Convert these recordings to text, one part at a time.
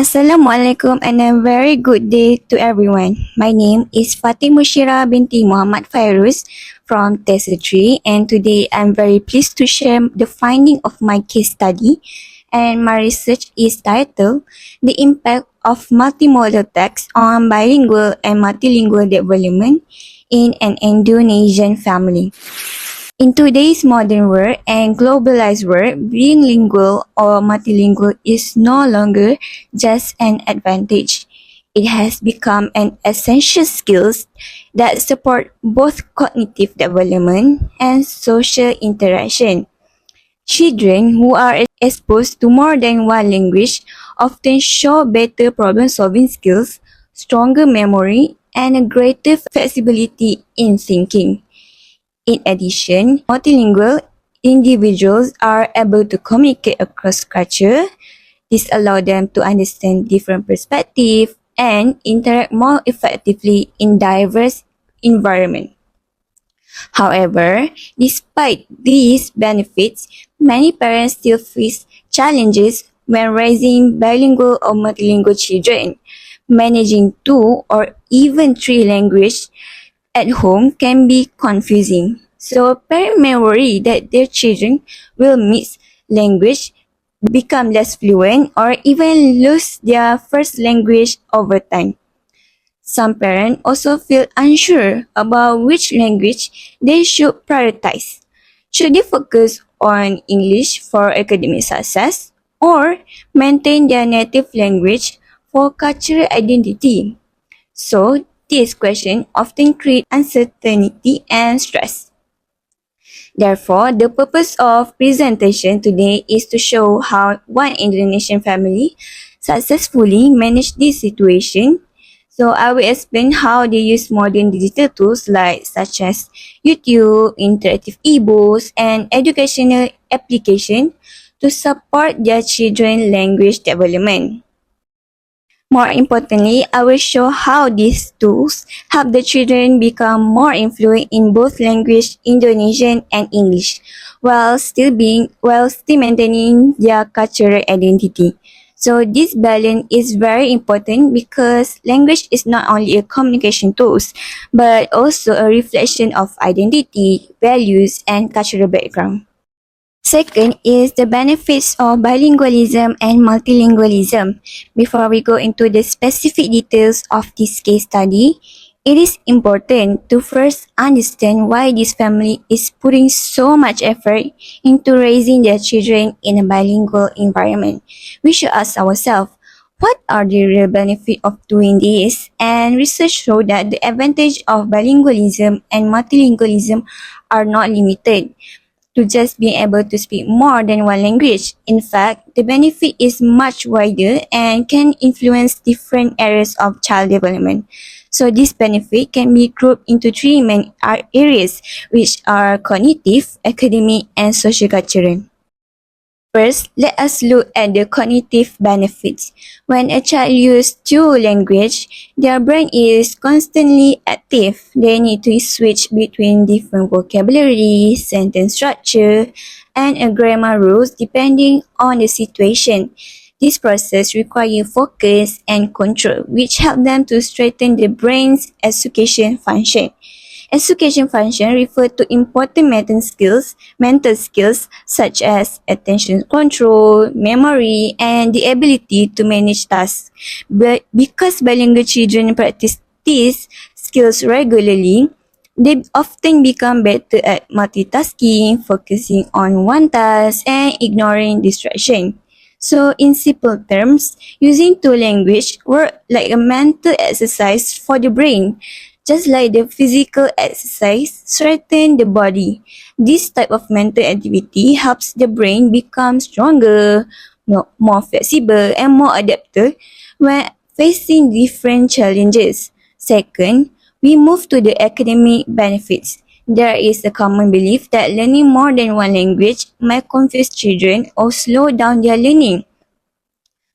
Assalamualaikum and a very good day to everyone. My name is Mushira binti Muhammad Fairuz from TSLB, and today I'm very pleased to share the finding of my case study, and my research is titled The Impact of Multimodal Text on Bilingual and Multilingual Development in an Indonesian Family. In today's modern world and globalized world, being lingual or multilingual is no longer just an advantage. It has become an essential skill that support both cognitive development and social interaction. Children who are exposed to more than one language often show better problem-solving skills, stronger memory, and a greater flexibility in thinking. In addition, multilingual individuals are able to communicate across culture. This allows them to understand different perspectives and interact more effectively in diverse environments. However, despite these benefits, many parents still face challenges when raising bilingual or multilingual children. Managing 2 or even 3 languages at home can be confusing. So parents may worry that their children will mix language, become less fluent, or even lose their first language over time. Some parents also feel unsure about which language they should prioritize. Should they focus on English for academic success or maintain their native language for cultural identity? So, this question often creates uncertainty and stress. Therefore, the purpose of presentation today is to show how one Indonesian family successfully managed this situation. So, I will explain how they use modern digital tools such as YouTube, interactive ebooks, and educational applications to support their children's language development. More importantly, I will show how these tools help the children become more fluent in both language, Indonesian and English, while still maintaining their cultural identity. So this balance is very important because language is not only a communication tool, but also a reflection of identity, values, and cultural background. Second is the benefits of bilingualism and multilingualism. Before we go into the specific details of this case study, it is important to first understand why this family is putting so much effort into raising their children in a bilingual environment. We should ask ourselves, what are the real benefits of doing this? And research shows that the advantage of bilingualism and multilingualism are not limited to just being able to speak more than one language. In fact, the benefit is much wider and can influence different areas of child development. So this benefit can be grouped into 3 main areas, which are cognitive, academic, and socio-cultural. First, let us look at the cognitive benefits. When a child uses 2 languages, their brain is constantly active. They need to switch between different vocabulary, sentence structure, and grammar rules depending on the situation. This process requires focus and control, which help them to strengthen the brain's execution function. Execution function refer to important mental skills such as attention control, memory, and the ability to manage tasks. But because bilingual children practice these skills regularly, they often become better at multitasking, focusing on one task, and ignoring distraction. So in simple terms, using 2 languages work like a mental exercise for the brain. Just like the physical exercise strengthens the body, this type of mental activity helps the brain become stronger, more flexible, and more adaptable when facing different challenges. Second, we move to the academic benefits. There is a common belief that learning more than one language might confuse children or slow down their learning.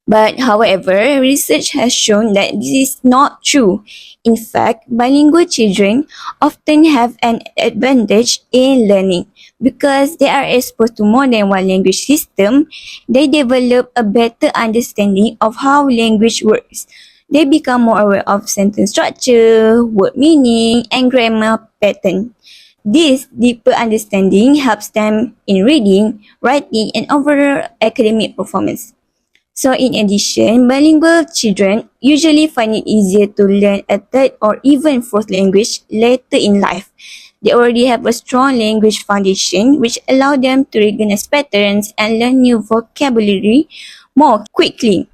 But however, research has shown that this is not true. In fact, bilingual children often have an advantage in learning because they are exposed to more than one language system. They develop a better understanding of how language works. They become more aware of sentence structure, word meaning, and grammar pattern. This deeper understanding helps them in reading, writing, and overall academic performance. So in addition, bilingual children usually find it easier to learn a third or even fourth language later in life. They already have a strong language foundation which allow them to recognize patterns and learn new vocabulary more quickly.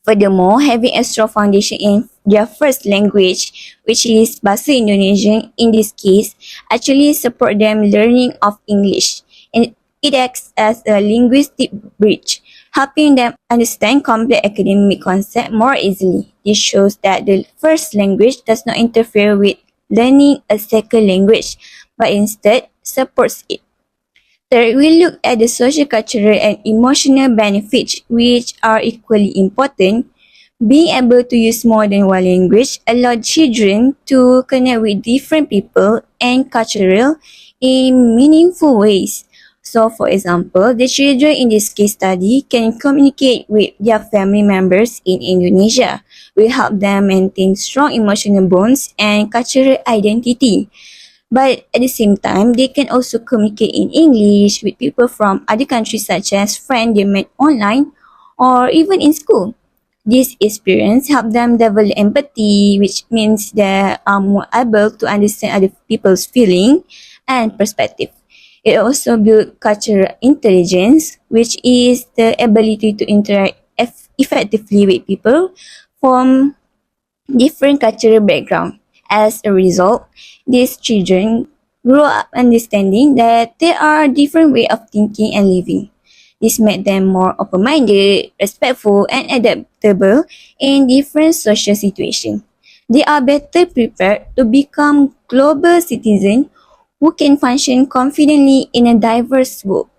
Furthermore, having a strong foundation in their first language, which is Bahasa Indonesian in this case, actually support them learning of English. And it acts as a linguistic bridge, helping them understand complex academic concepts more easily. This shows that the first language does not interfere with learning a second language, but instead supports it. Third, we look at the social, cultural, and emotional benefits, which are equally important. Being able to use more than one language allows children to connect with different people and cultural in meaningful ways. So, for example, the children in this case study can communicate with their family members in Indonesia, will help them maintain strong emotional bonds and cultural identity. But at the same time, they can also communicate in English with people from other countries such as friends they met online or even in school. This experience helps them develop empathy, which means they are more able to understand other people's feeling and perspective. It also builds cultural intelligence, which is the ability to interact effectively with people from different cultural background. As a result, these children grow up understanding that there are different ways of thinking and living. This made them more open-minded, respectful, and adaptable in different social situations. They are better prepared to become global citizens who can function confidently in a diverse world.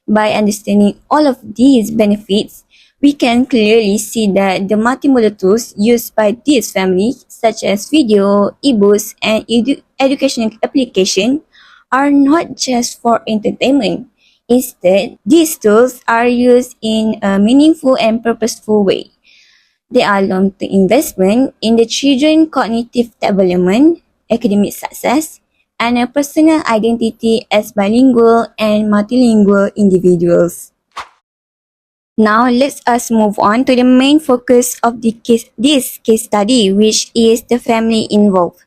By understanding all of these benefits, we can clearly see that the multimodal tools used by this family, such as video, ebooks, and educational applications, are not just for entertainment. Instead, these tools are used in a meaningful and purposeful way. They are long-term investment in the children's cognitive development, academic success, and a personal identity as bilingual and multilingual individuals. Now, let us move on to the main focus of this case study, which is the family involved.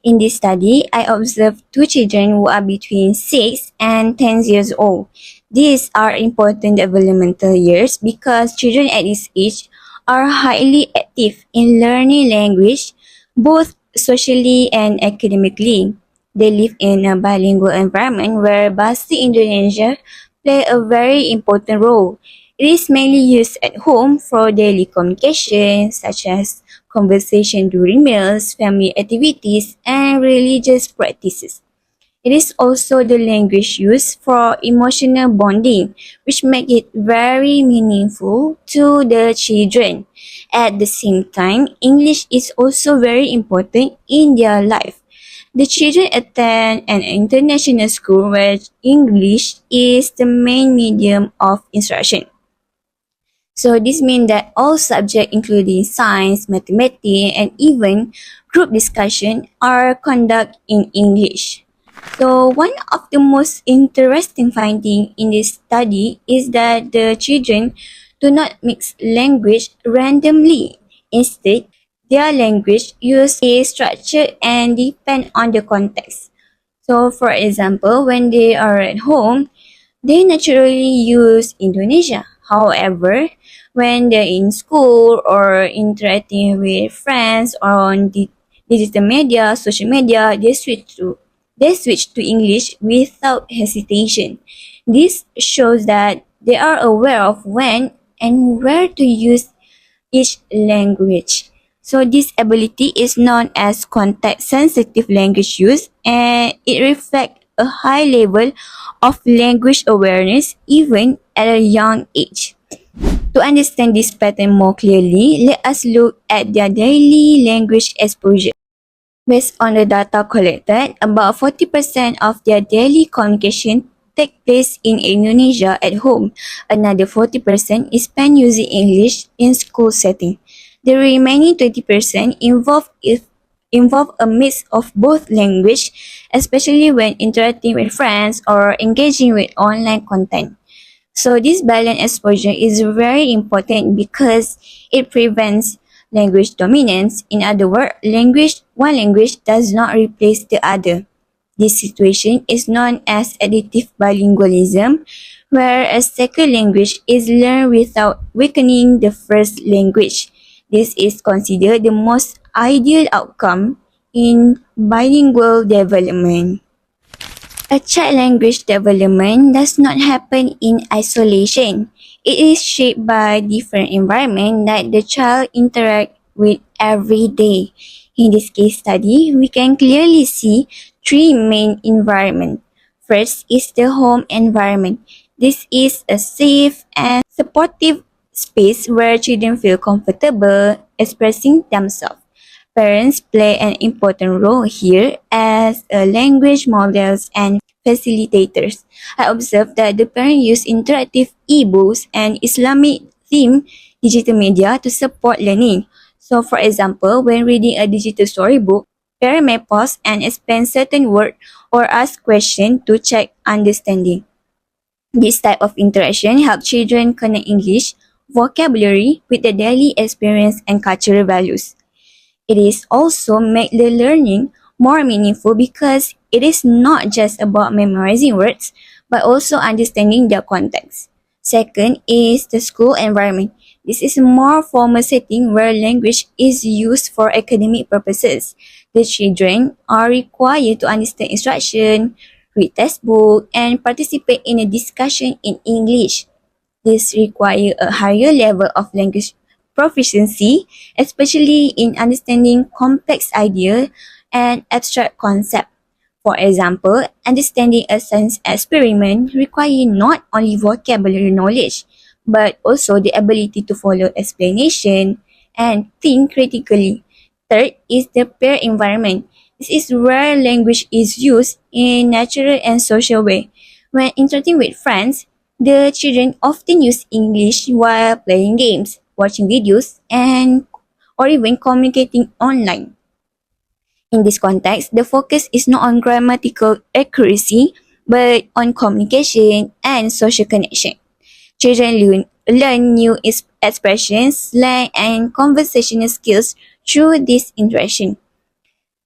In this study, I observed two children who are between 6 and 10 years old. These are important developmental years because children at this age are highly active in learning language, both socially and academically. They live in a bilingual environment where Bahasa Indonesia play a very important role. It is mainly used at home for daily communication, such as conversation during meals, family activities, and religious practices. It is also the language used for emotional bonding, which make it very meaningful to the children. At the same time, English is also very important in their life. The children attend an international school where English is the main medium of instruction. So this means that all subjects including science, mathematics, and even group discussion are conducted in English. So one of the most interesting findings in this study is that the children do not mix language randomly. Instead, their language use is structured and depend on the context. So for example, when they are at home, they naturally use Indonesia. However, when they're in school or interacting with friends on the digital media, social media, they switch to English without hesitation. This shows that they are aware of when and where to use each language. So this ability is known as context-sensitive language use, and it reflects a high level of language awareness even at a young age. To understand this pattern more clearly, let us look at their daily language exposure. Based on the data collected, about 40% of their daily communication take place in Indonesia at home. Another 40% is spent using English in school setting. The remaining 20% involve a mix of both language, especially when interacting with friends or engaging with online content. So this balanced exposure is very important because it prevents language dominance. In other words, one language does not replace the other. This situation is known as additive bilingualism, where a second language is learned without weakening the first language. This is considered the most ideal outcome in bilingual development. A child language development does not happen in isolation. It is shaped by different environments that the child interacts with every day. In this case study, we can clearly see three main environments. First is the home environment. This is a safe and supportive space where children feel comfortable expressing themselves. Parents play an important role here as language models and facilitators. I observed that the parents use interactive e-books and Islamic-themed digital media to support learning. So, for example, when reading a digital storybook, parents may pause and explain certain words or ask questions to check understanding. This type of interaction helps children connect English vocabulary with their daily experience and cultural values. It is also make the learning more meaningful because it is not just about memorizing words, but also understanding their context. Second is the school environment. This is a more formal setting where language is used for academic purposes. The children are required to understand instruction, read textbook, and participate in a discussion in English. This requires a higher level of language proficiency, especially in understanding complex ideas and abstract concepts. For example, understanding a science experiment requires not only vocabulary knowledge, but also the ability to follow explanation and think critically. Third is the peer environment. This is where language is used in natural and social way. When interacting with friends, the children often use English while playing games, watching videos, and or even communicating online. In this context, the focus is not on grammatical accuracy, but on communication and social connection. Children learn new expressions, slang, and conversational skills through this interaction.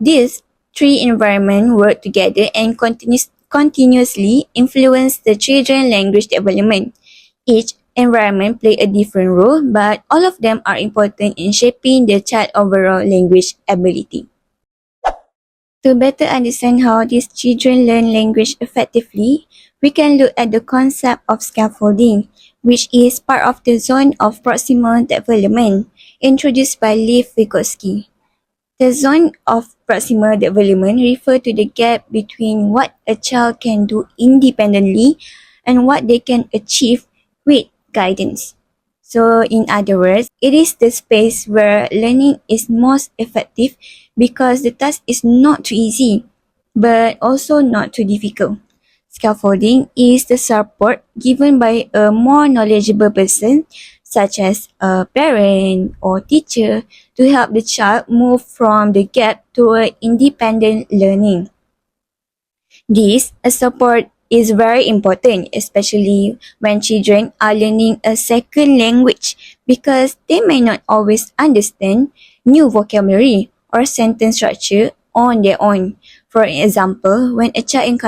These three environments work together and continuously influence the children's language development. Each environment plays a different role, but all of them are important in shaping the child's overall language ability. To better understand how these children learn language effectively, we can look at the concept of scaffolding, which is part of the zone of proximal development, introduced by Lev Vygotsky. The zone of proximal development refers to the gap between what a child can do independently and what they can achieve with guidance. So, in other words, it is the space where learning is most effective because the task is not too easy, but also not too difficult. Scaffolding is the support given by a more knowledgeable person, such as a parent or teacher, to help the child move from the gap toward independent learning. This support is very important, especially when children are learning a second language because they may not always understand new vocabulary or sentence structure on their own. For example, when a child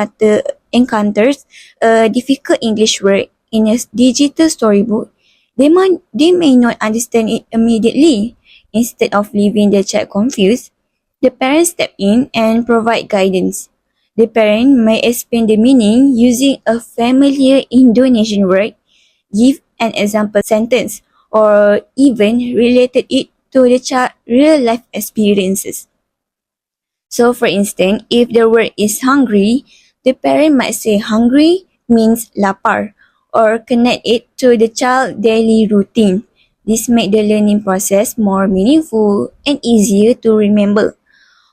encounters a difficult English word in a digital storybook, they may not understand it immediately. Instead of leaving the child confused, the parents step in and provide guidance. The parent may explain the meaning using a familiar Indonesian word, give an example sentence, or even related it to the child's real-life experiences. So, for instance, if the word is hungry, the parent might say hungry means lapar, or connect it to the child's daily routine. This makes the learning process more meaningful and easier to remember.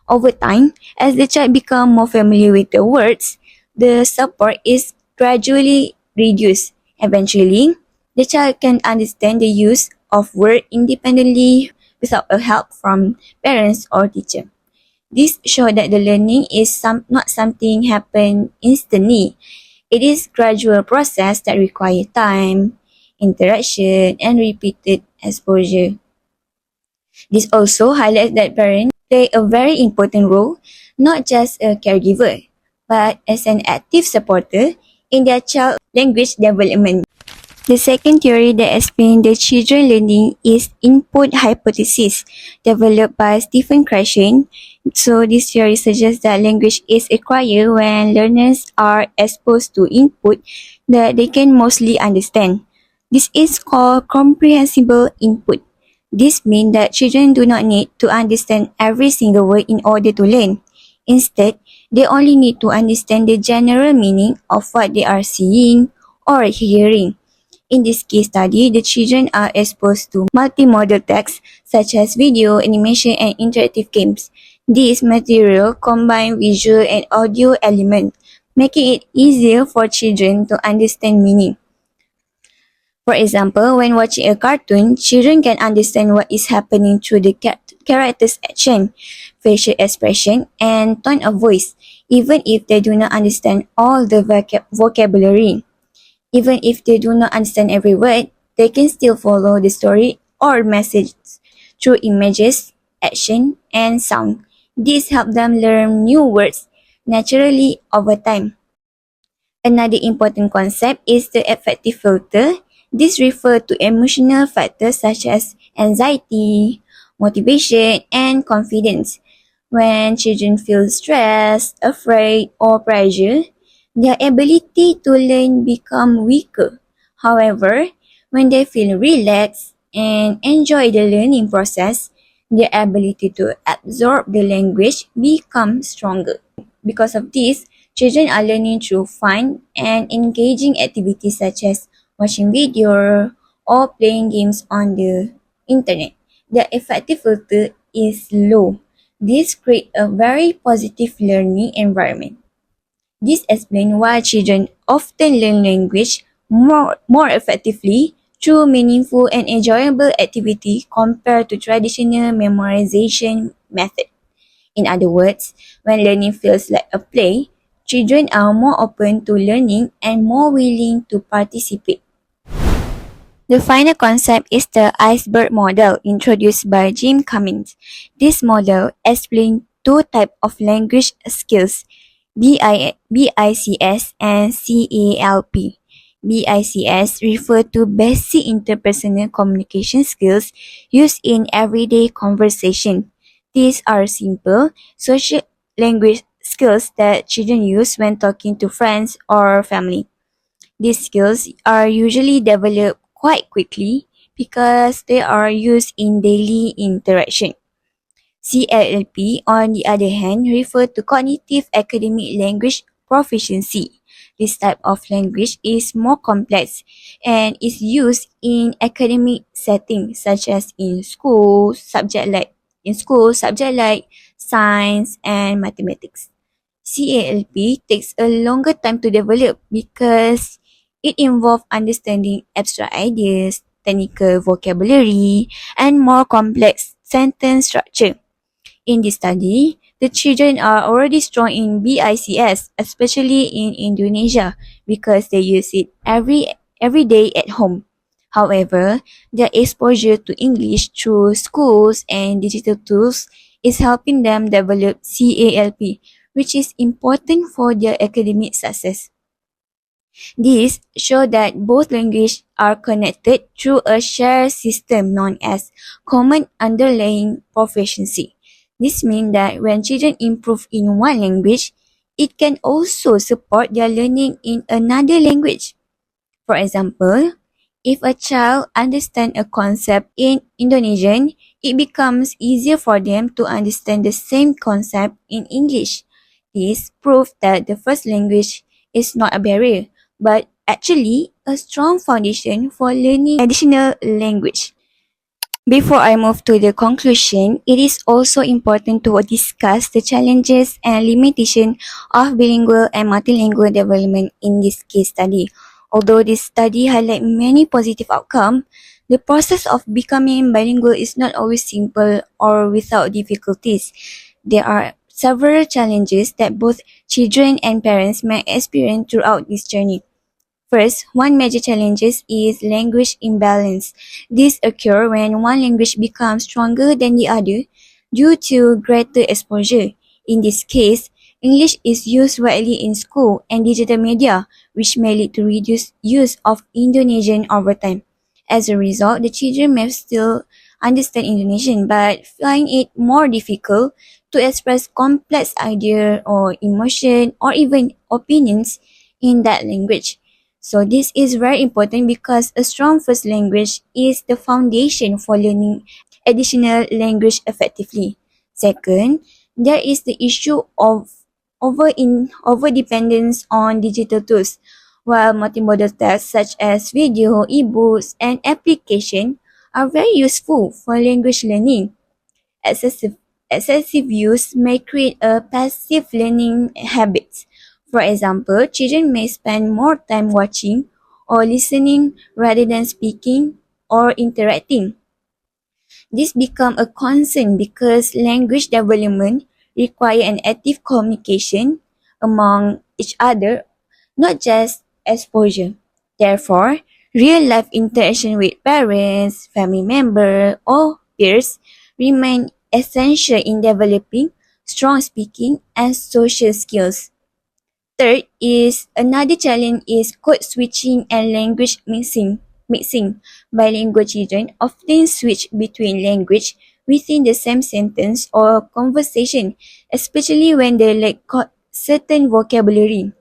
Over time, as the child becomes more familiar with the words, the support is gradually reduced. Eventually, the child can understand the use of word independently without a help from parents or teacher. This shows that the learning is not something happen instantly. It is gradual process that require time, interaction, and repeated exposure. This also highlights that parents play a very important role, not just a caregiver, but as an active supporter in their child language development. The second theory that explains the children learning is input hypothesis, developed by Stephen Krashen. So this theory suggests that language is acquired when learners are exposed to input that they can mostly understand. This is called comprehensible input. This means that children do not need to understand every single word in order to learn. Instead, they only need to understand the general meaning of what they are seeing or hearing. In this case study, the children are exposed to multimodal text such as video, animation, and interactive games. This material combine visual and audio elements, making it easier for children to understand meaning. For example, when watching a cartoon, children can understand what is happening through the character's action, facial expression, and tone of voice, even if they do not understand all the vocabulary. Even if they do not understand every word, they can still follow the story or message through images, action, and sound. This helps them learn new words naturally over time. Another important concept is the affective filter. This refers to emotional factors such as anxiety, motivation, and confidence. When children feel stressed, afraid, or pressure, their ability to learn becomes weaker. However, when they feel relaxed and enjoy the learning process, their ability to absorb the language becomes stronger. Because of this, children are learning through fun and engaging activities such as watching video or playing games on the internet. The affective filter is low. This creates a very positive learning environment. This explains why children often learn language more effectively through meaningful and enjoyable activity compared to traditional memorization method. In other words, when learning feels like a play, children are more open to learning and more willing to participate. The final concept is the iceberg model introduced by Jim Cummins. This model explains two types of language skills, BICS and CALP. BICS refer to basic interpersonal communication skills used in everyday conversation. These are simple social language skills that children use when talking to friends or family. These skills are usually developed quite quickly because they are used in daily interaction. CLLP, on the other hand, refer to cognitive academic language proficiency. This type of language is more complex and is used in academic settings such as in school subject like science and mathematics. CALP takes a longer time to develop because it involves understanding abstract ideas, technical vocabulary, and more complex sentence structure. In this study, the children are already strong in BICS, especially in Indonesia, because they use it every day at home. However, their exposure to English through schools and digital tools is helping them develop CALP, which is important for their academic success. These show that both languages are connected through a shared system known as Common Underlying Proficiency. This means that when children improve in one language, it can also support their learning in another language. For example, if a child understands a concept in Indonesian, it becomes easier for them to understand the same concept in English. This proves that the first language is not a barrier, but actually a strong foundation for learning additional language. Before I move to the conclusion, it is also important to discuss the challenges and limitations of bilingual and multilingual development in this case study. Although this study highlights many positive outcomes, the process of becoming bilingual is not always simple or without difficulties. There are several challenges that both children and parents may experience throughout this journey. First, one major challenge is language imbalance. This occurs when one language becomes stronger than the other due to greater exposure. In this case, English is used widely in school and digital media, which may lead to reduced use of Indonesian over time. As a result, the children may still understand Indonesian but find it more difficult to express complex ideas or emotion or even opinions in that language. So this is very important because a strong first language is the foundation for learning additional language effectively. Second, there is the issue of over dependence on digital tools. While multimodal tasks such as video, ebooks, and application are very useful for language learning, excessive excessive use may create a passive learning habit. For example, children may spend more time watching or listening rather than speaking or interacting. This becomes a concern because language development requires an active communication among each other, not just exposure. Therefore, real-life interaction with parents, family members, or peers remain essential in developing strong speaking and social skills. Third is another challenge is code switching and language mixing. Bilingual children often switch between language within the same sentence or conversation, especially when they lack certain vocabulary.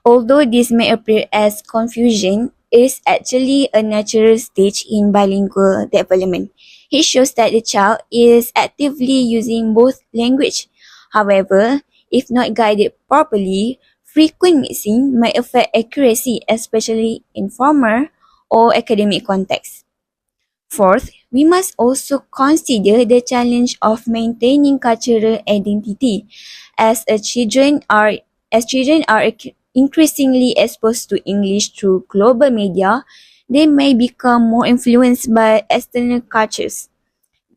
Although this may appear as confusion, it is actually a natural stage in bilingual development. It shows that the child is actively using both language. However, if not guided properly, frequent mixing may affect accuracy, especially in formal or academic contexts. Fourth, we must also consider the challenge of maintaining cultural identity. As a children are as children are increasingly exposed to English through global media, they may become more influenced by external cultures.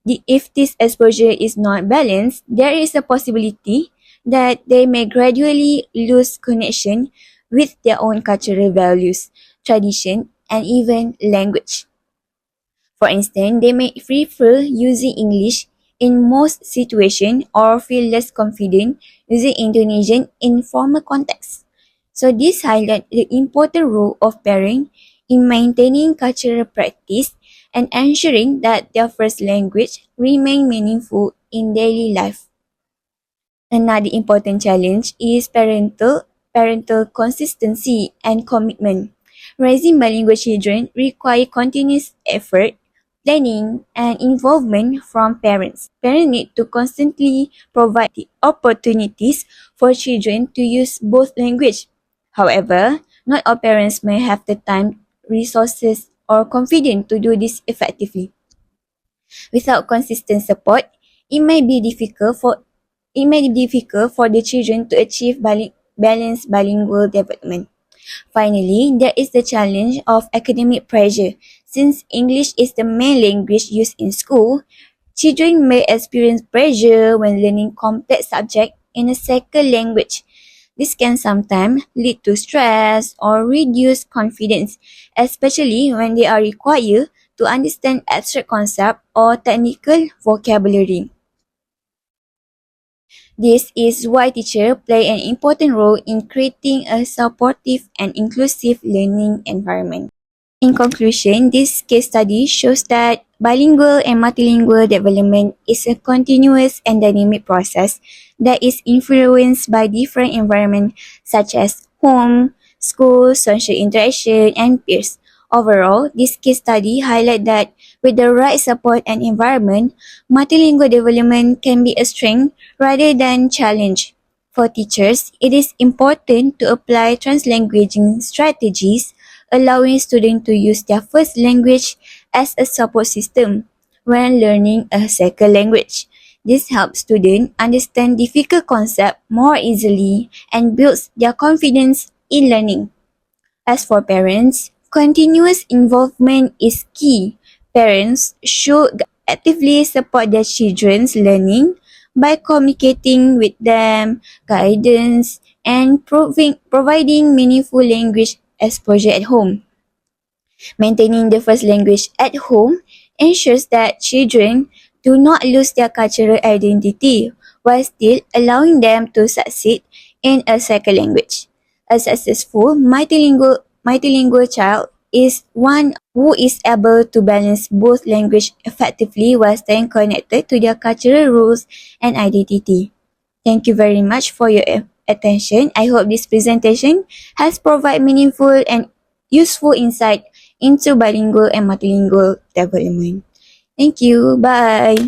If this exposure is not balanced, there is a possibility that they may gradually lose connection with their own cultural values, tradition, and even language. For instance, they may prefer using English in most situations or feel less confident using Indonesian in formal contexts. So this highlights the important role of parents in maintaining cultural practice and ensuring that their first language remain meaningful in daily life. Another important challenge is parental consistency and commitment. Raising bilingual children require continuous effort, planning, and involvement from parents. Parents need to constantly provide the opportunities for children to use both languages. However, not all parents may have the time, resources, or confidence to do this effectively. Without consistent support, it may be difficult for the children to achieve balanced bilingual development. Finally, there is the challenge of academic pressure. Since English is the main language used in school, children may experience pressure when learning complex subjects in a second language. This can sometimes lead to stress or reduced confidence, especially when they are required to understand abstract concepts or technical vocabulary. This is why teachers play an important role in creating a supportive and inclusive learning environment. In conclusion, this case study shows that bilingual and multilingual development is a continuous and dynamic process that is influenced by different environments such as home, school, social interaction, and peers. Overall, this case study highlights that with the right support and environment, multilingual development can be a strength rather than challenge. For teachers, it is important to apply translanguaging strategies, allowing students to use their first language as a support system when learning a second language. This helps students understand difficult concepts more easily and builds their confidence in learning. As for parents, continuous involvement is key. Parents should actively support their children's learning by communicating with them, guidance, and providing meaningful language exposure at home. Maintaining the first language at home ensures that children do not lose their cultural identity while still allowing them to succeed in a second language. A successful multilingual child is one who is able to balance both language effectively while staying connected to their cultural roots and identity. Thank you very much for your attention. I hope this presentation has provided meaningful and useful insight into bilingual and multilingual development. Thank you. Bye.